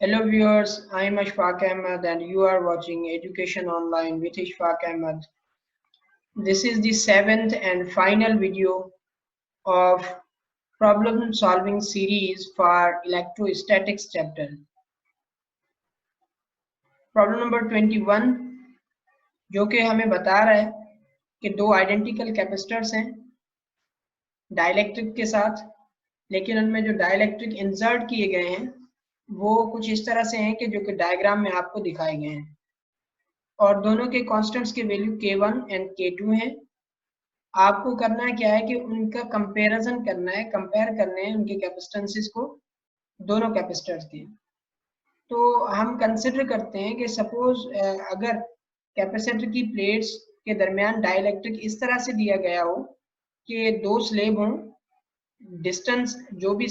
Hello viewers, I am Ashfaq Ahmed and you are watching Education Online with Ashfaq Ahmed. This is the seventh and final video of problem solving series for electrostatics chapter. Problem number 21 जो कि हमें बता रहा है कि दो identical capacitors हैं dielectric के साथ, लेकिन उनमें जो डाइलेक्ट्रिक इंसर्ट किए गए हैं वो कुछ इस तरह से हैं कि जो कि डायग्राम में आपको दिखाए गए हैं और दोनों के कांस्टेंट्स के वैल्यू K1 एंड K2 हैं। आपको करना क्या है कि उनका कंपैरिजन करना है, कंपेयर करने हैं उनके कैपेसिटेंसेस को दोनों कैपेसिटर्स के। तो हम कंसिडर करते हैं कि सपोज अगर कैपेसिटर की प्लेट्स के दरमियान डाइलेक्ट्रिक इस तरह से दिया गया हो कि दो स्लेब हों, डिस्टेंस जो भी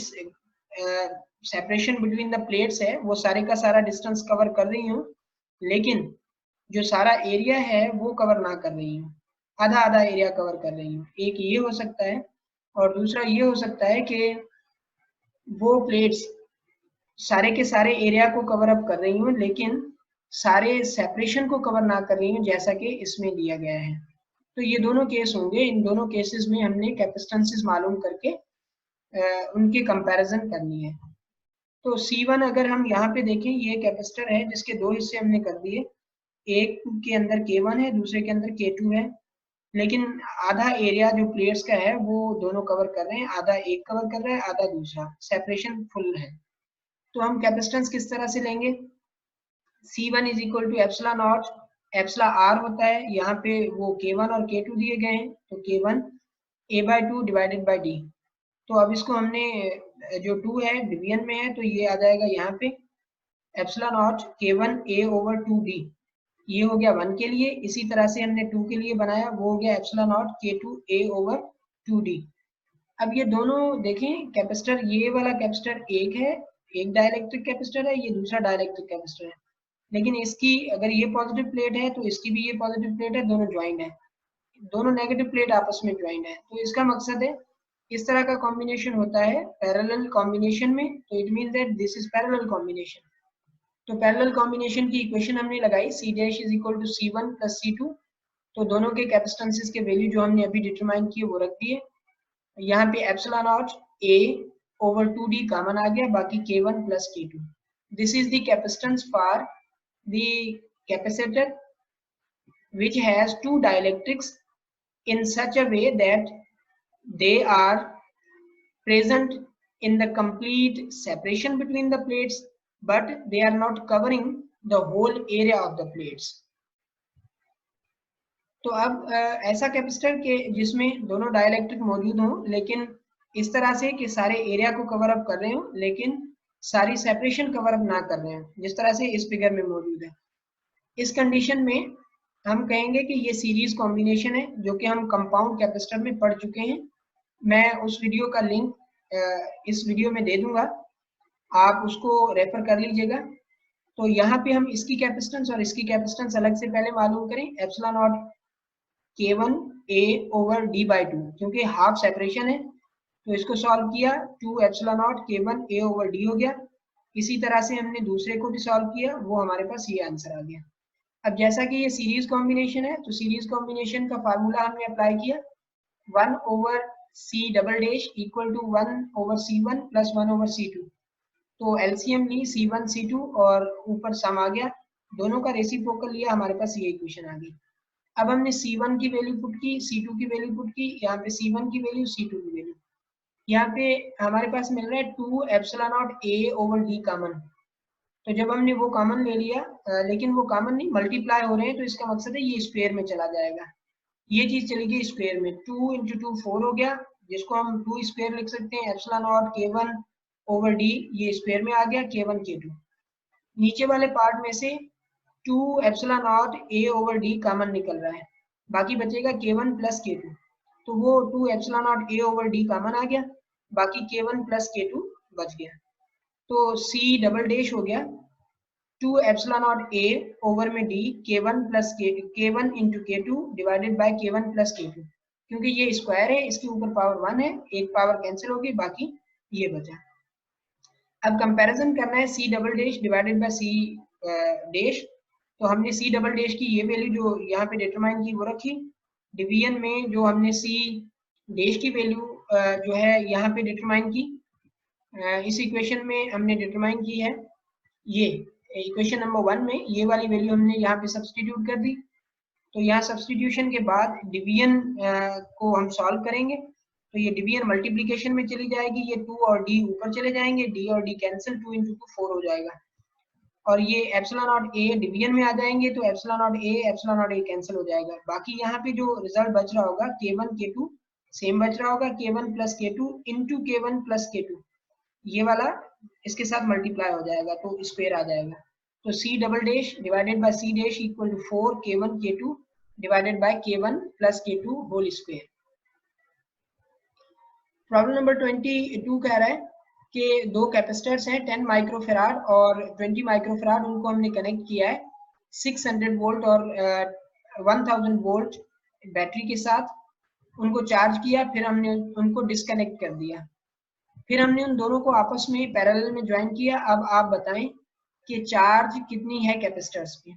सेपरेशन बिटवीन द प्लेट्स है वो सारे का सारा डिस्टेंस कवर कर रही हूँ, लेकिन जो सारा एरिया है वो कवर ना कर रही हूँ, आधा आधा एरिया कवर कर रही हूँ। एक ये हो सकता है और दूसरा ये हो सकता है कि वो प्लेट्स सारे के सारे एरिया को कवर अप कर रही हूँ लेकिन सारे सेपरेशन को कवर ना कर रही हूँ, जैसा कि इसमें दिया गया है। तो ये दोनों केस होंगे। इन दोनों केसेस में हमने कैपेसिटेंसेस मालूम करके उनकी कंपैरिजन करनी है। तो C1 अगर हम यहाँ पे देखें, ये कैपेसिटर है जिसके दो हिस्से हमने कर दिए, एक के अंदर K1 है, दूसरे के अंदर K2 है, लेकिन आधा एरिया जो प्लेट्स का है वो दोनों कवर कर रहे हैं, आधा एक कवर कर रहा है, आधा दूसरा, सेपरेशन फुल है। तो हम कैपेसिटेंस किस तरह से लेंगे? C1 is equal to epsilon not, epsilon R होता है, यहाँ पे वो K1 और K2 दिए गए हैं, तो K1 A/2 divided by D। तो अब इसको हमने जो 2 है डिवीजन में है तो ये आ जाएगा यहाँ पे एप्सिलॉन नॉट K1 A/2D, ये हो गया 1 के लिए। इसी तरह से हमने 2 के लिए बनाया, वो हो गया एप्सिलॉन नॉट K2 A/2D। अब ये दोनों देखें, कैपेसिटर ये वाला कैपेसिटर एक है, एक डाइलेक्ट्रिक कैपेसिटर है, ये दूसरा डाइलेक्ट्रिक कैपेसिटर है, लेकिन इसकी अगर ये पॉजिटिव प्लेट है तो इसकी भी ये पॉजिटिव प्लेट है, दोनों ज्वाइंट है, दोनों नेगेटिव प्लेट आपस में ज्वाइंट है। तो इसका मकसद है इस तरह का कॉम्बिनेशन होता है पैरेलल कॉम्बिनेशन में, तो it mean that this is parallel combination. तो पैरेलल कॉम्बिनेशन की इक्वेशन हमने लगाई, C dash is equal to C1 plus C2। तो दोनों के कैपेसिटेंसेस के वैल्यू जो हमने अभी डिटरमाइन किए वो रख दिए। यहाँ पे एप्सिलॉन नॉट A/2D कॉमन आ गया, बाकी K1 plus K2। This is the capacitance for the capacitor which has two dielectrics in such a way that they are present in the complete separation between the plates, but they are not covering the whole area of the plates. तो अब ऐसा capacitor के जिसमें दोनों dielectric मौजूद हों, लेकिन इस तरह से कि सारे एरिया को कवर अप कर रहे हो लेकिन सारी सेपरेशन कवर अप ना कर रहे हैं, जिस तरह से इस फिगर में मौजूद है। इस कंडीशन में हम कहेंगे कि ये सीरीज कॉम्बिनेशन है, जो कि हम कंपाउंड कैपेसिटर में पढ़ चुके हैं। मैं उस वीडियो का लिंक इस वीडियो में दे दूंगा, आप उसको रेफर कर लीजिएगा। तो यहाँ पे हम इसकी कैपेसिटेंस और इसकी कैपेसिटेंस अलग से पहले मालूम करें। एप्सिलॉन नॉट K1 A/D/2, क्योंकि हाफ सेपरेशन है तो इसको सॉल्व किया, 2 एप्सिलॉन नॉट K1 A/D हो गया। इसी तरह से हमने दूसरे को भी सॉल्व किया, वो हमारे पास ये आंसर आ गया। अब जैसा कि ये सीरीज कॉम्बिनेशन है तो सीरीज कॉम्बिनेशन का फार्मूला हमने अप्लाई किया, 1/C double dash equal to 1/C1 plus 1/C2। तो एलसीएम ली C1 C2 और ऊपर सम आ गया, दोनों का रेसिप्रोकल लिया, हमारे पास ये इक्वेशन आ गई। अब हमने C1 की वैल्यू पुट की, C2 की वैल्यू पुट की, यहाँ पे C1 की वैल्यू, C2 की वैल्यू, यहाँ पे हमारे पास मिल रहा है 2 एप्सिलॉन नॉट A/D कॉमन। तो जब हमने वो कॉमन ले लिया, लेकिन वो कॉमन नहीं, मल्टीप्लाई हो रहे हैं, तो इसका मकसद है ये स्क्वायर में चला जाएगा, ये चीज चली गई स्क्वायर में, 2 × 2 4 हो गया, जिसको हम 2 स्क्वायर लिख सकते हैं, एप्सिलॉन नॉट K1/D, ये स्क्वायर में आ गया, K1 K2। नीचे वाले पार्ट में से 2 एप्सिलॉन नॉट A/D कॉमन निकल रहा है, बाकी बचेगा K1 प्लस K2। तो वो 2 एप्सिलॉन नॉट A/D कॉमन आ गया, बाकी K1 प्लस K2 बच गया। तो C डबल डैश हो गया 2 एप्सिलॉन नॉट A ओवर में D K1 plus K1 into K2 divided by K1 plus K2, क्योंकि ये स्क्वायर है, इसके ऊपर पावर 1 है, एक पावर कैंसिल होगी, बाकी ये बचा। अब कंपैरिजन करना है C double dash divided by C dash. तो हमने सी डबल डैश की ये वैल्यू जो यहाँ पे डिटरमाइन की वो रखी, डिवीजन में जो हमने सी डैश की वैल्यू जो है यहाँ पे डिटरमाइन की, इस इक्वेशन में हमने डिटरमाइन की है, ये इक्वेशन नंबर 1 में ये वाली वैल्यू हमने यहाँ पे सब्स्टिट्यूट कर दी। तो यहाँ सब्स्टिट्यूशन के बाद डिवीजन को हम सॉल्व करेंगे, तो ये डिवीजन मल्टीप्लिकेशन में चली जाएगी, ये 2 और d ऊपर चले जाएंगे, d और d कैंसिल, 2 into 2 4 हो जाएगा, और ये एप्सिलॉन नॉट a डिवीजन में आ जाएंगे, तो एप्सिलॉन नॉट a कैंसिल हो जाएगा। बाकी यहाँ पे जो रिजल्ट बच रहा होगा k1 k2 सेम बच रहा होगा, k1 plus k2 into k1 plus k2, ये वाला इसके साथ मल्टीप्लाई हो जाएगा तो स्क्वायर आ जाएगा। तो c double dash divided by c dash equal to 4 k1 k2 divided by k1 plus k2 whole square. Problem number 22 कह रहा है कि दो कैपेसिटर्स हैं 10 माइक्रोफेराड और 20 माइक्रोफेराड, उनको हमने कनेक्ट किया है 600 वोल्ट और 1000 वोल्ट बैटरी के साथ, उनको चार्ज किया, फिर हमने उनको डिस्कनेक्ट कर दिया, फिर हमने उन दोनों को आपस में पैरेलल में ज्वाइन किया। अब आप बताएं कि चार्ज कितनी है कैपेसिटर्स पे।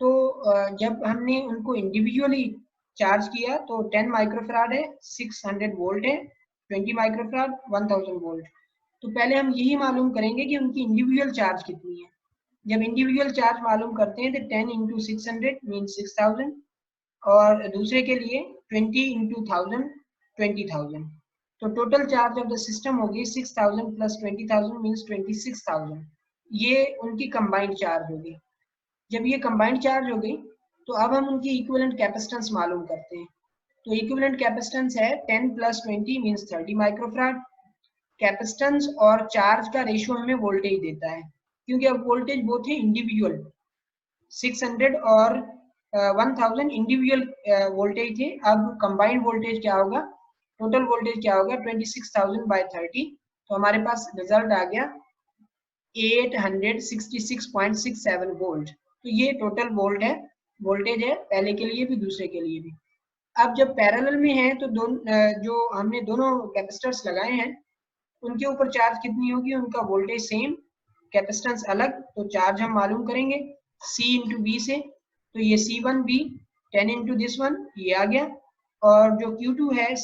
तो जब हमने उनको इंडिविजुअली चार्ज किया तो 10 माइक्रोफेराड है, 600 वोल्ट है, 20 माइक्रोफेराड 1000 वोल्ट। तो पहले हम यही मालूम करेंगे कि उनकी इंडिविजुअल चार्ज कितनी है। जब इंडिविजुअल चार्ज मालूम करते हैं तो 10 इंटू 600 मीन 6000, और दूसरे के लिए 20 इंटू 1000 20,000। तो total charge of the system होगी 6000 प्लस 20,000 मीन्स 26,000। ये उनकी कंबाइंड चार्ज होगी। जब ये कंबाइंड चार्ज हो गई तो अब हम उनकी इक्विवेलेंट कैपेसिटेंस मालूम करते हैं। तो इक्विवेलेंट कैपेसिटेंस है 10 प्लस 20 मीन्स 30 माइक्रोफेराड। कैपेसिटेंस और चार्ज का रेशियो हमें वोल्टेज देता है, क्योंकि अब वोल्टेज वो थे इंडिविजुअल, 600 और 1000 इंडिविजुअल वोल्टेज थे। अब कंबाइंड वोल्टेज क्या होगा, टोटल वोल्टेज क्या होगा 26,000 बाय 30, तो हमारे पास रिजल्ट आ गया 866.67 वोल्ट। तो ये टोटल वोल्टेज है पहले के लिए भी दूसरे के लिए भी। अब जब पैरेलल में है तो जो हमने दोनों कैपेसिटर्स लगाए हैं उनके ऊपर चार्ज कितनी होगी, उनका वोल्टेज सेम, कैपेसिटेंस अलग, तो चार्ज हम मालूम करेंगे C इंटू बी से। तो ये C1B 10 इंटू दिस वन, ये आ गया, और जो Q2 है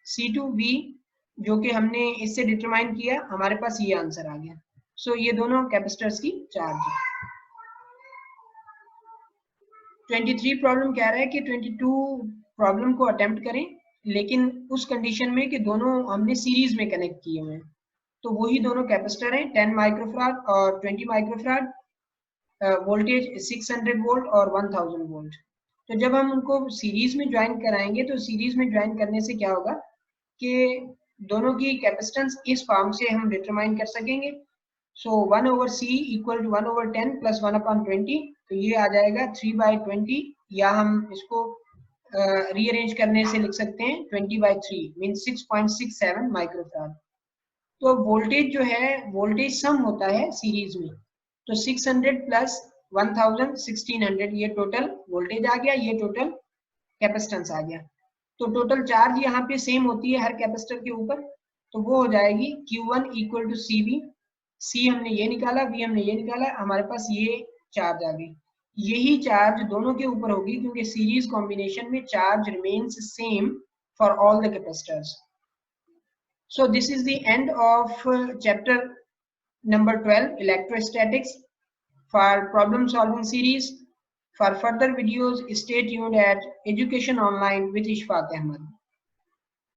C2V जो कि हमने इससे डिटरमाइन किया, हमारे पास ये आंसर आ गया। सो ये दोनों कैपेसिटर्स की चार्ज है। 23 प्रॉब्लम कह रहा है कि 22 प्रॉब्लम को अटेम्प्ट करें, लेकिन उस कंडीशन में कि दोनों हमने सीरीज में कनेक्ट किए हुए हैं। तो वही दोनों कैपेसिटर हैं 10 माइक्रोफेराड और 20 माइक्रोफेराड, वोल्टेज 600 वोल्ट और 1000 वोल्ट। तो जब हम उनको सीरीज में ज्वाइन कराएंगे तो सीरीज में ज्वाइन करने से क्या होगा कि दोनों की कैपेसिटेंस इस फॉर्म से हम डिटरमाइन कर सकेंगे। सो 1/C इक्वल टू 1/10 प्लस 1/20, तो ये आ जाएगा 3/20, या हम इसको रीअरेंज करने से लिख सकते हैं 20/3 मीन 6.67 माइक्रोफेराड। तो वोल्टेज जो है वोल्टेज सम होता है सीरीज में, तो 600 प्लस 1000 1600, ये टोटल वोल्टेज आ गया, ये टोटल कैपेसिटेंस आ गया। तो टोटल चार्ज यहाँ पे सेम होती है हर कैपेसिटर के ऊपर, तो वो हो जाएगी Q1 equal to CV। C हमने ये निकाला, V हमने ये निकाला, हमारे पास ये चार्ज आ गई। यही चार्ज दोनों के ऊपर होगी क्योंकि सीरीज कॉम्बिनेशन में charge remains same for all the capacitors. So this is the end of chapter number 12 electrostatics for problem solving series. For further videos stay tuned at Education Online with Ishfaq Ahmed.